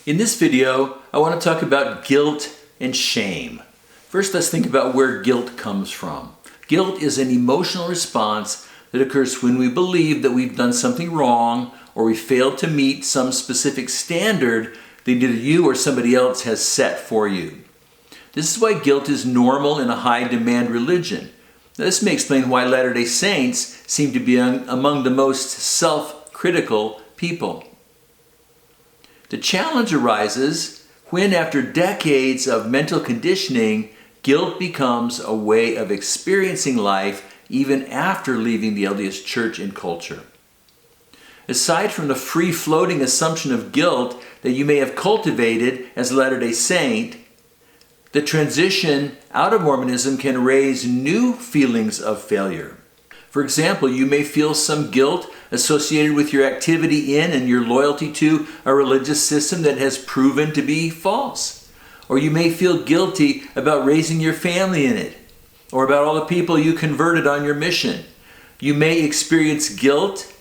In this video, I want to talk about guilt and shame. First, let's think about where guilt comes from. Guilt is an emotional response that occurs when we believe that we've done something wrong or we failed to meet some specific standard that either you or somebody else has set for you. This is why guilt is normal in a high-demand religion. Now, this may explain why Latter-day Saints seem to be among the most self-critical people. The challenge arises when, after decades of mental conditioning, guilt becomes a way of experiencing life even after leaving the LDS Church and culture. Aside from the free-floating assumption of guilt that you may have cultivated as a Latter-day Saint, the transition out of Mormonism can raise new feelings of failure. For example, you may feel some guilt associated with your activity in and your loyalty to a religious system that has proven to be false. Or you may feel guilty about raising your family in it, or about all the people you converted on your mission. You may experience guilt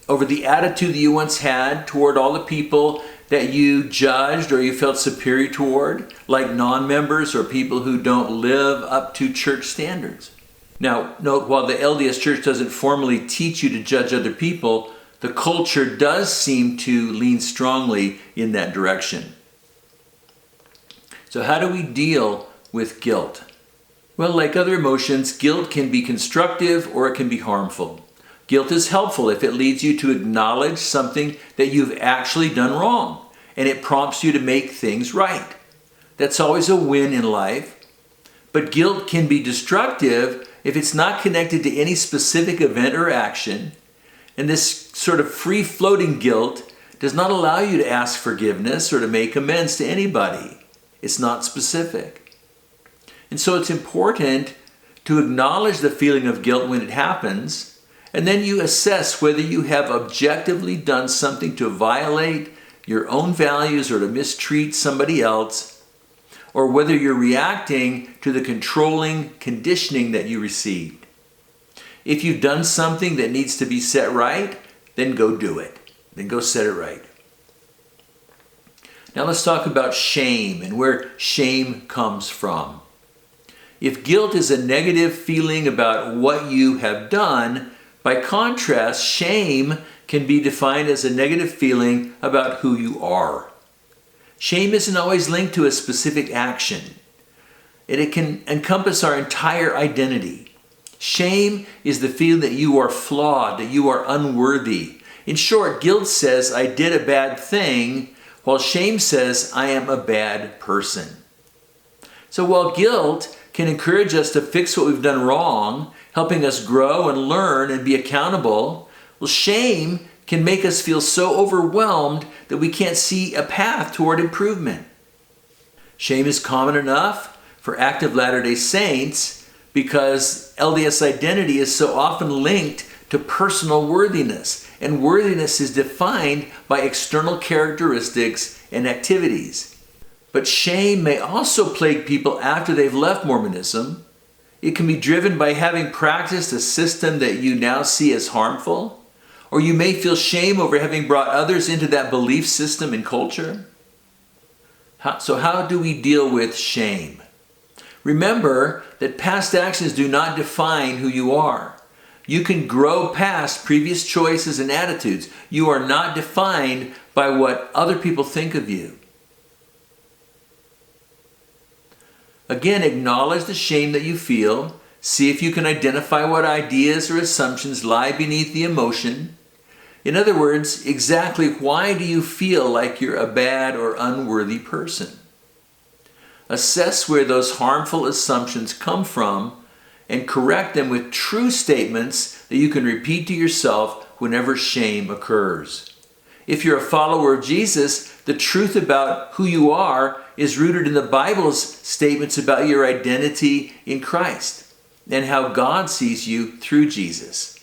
over the attitude that you once had toward all the people that you judged or you felt superior toward, like non-members or people who don't live up to church standards. Now, note, while the LDS Church doesn't formally teach you to judge other people, the culture does seem to lean strongly in that direction. So how do we deal with guilt? Well, like other emotions, guilt can be constructive or it can be harmful. Guilt is helpful if it leads you to acknowledge something that you've actually done wrong, and it prompts you to make things right. That's always a win in life. But guilt can be destructive if it's not connected to any specific event or action, and this sort of free-floating guilt does not allow you to ask forgiveness or to make amends to anybody. It's not specific. And so it's important to acknowledge the feeling of guilt when it happens, and then you assess whether you have objectively done something to violate your own values or to mistreat somebody else, or whether you're reacting to the controlling conditioning that you received. If you've done something that needs to be set right, then go do it. Then go set it right. Now let's talk about shame and where shame comes from. If guilt is a negative feeling about what you have done, by contrast, shame can be defined as a negative feeling about who you are. Shame isn't always linked to a specific action. It can encompass our entire identity. Shame is the feeling that you are flawed, that you are unworthy. In short, guilt says, I did a bad thing, while shame says, I am a bad person. So while guilt can encourage us to fix what we've done wrong, helping us grow and learn and be accountable, well, shame can make us feel so overwhelmed that we can't see a path toward improvement. Shame is common enough for active Latter-day Saints because LDS identity is so often linked to personal worthiness, and worthiness is defined by external characteristics and activities. But shame may also plague people after they've left Mormonism. It can be driven by having practiced a system that you now see as harmful, or you may feel shame over having brought others into that belief system and culture. So how do we deal with shame? Remember that past actions do not define who you are. You can grow past previous choices and attitudes. You are not defined by what other people think of you. Again, acknowledge the shame that you feel. See if you can identify what ideas or assumptions lie beneath the emotion. In other words, exactly why do you feel like you're a bad or unworthy person? Assess where those harmful assumptions come from and correct them with true statements that you can repeat to yourself whenever shame occurs. If you're a follower of Jesus, the truth about who you are is rooted in the Bible's statements about your identity in Christ and how God sees you through Jesus.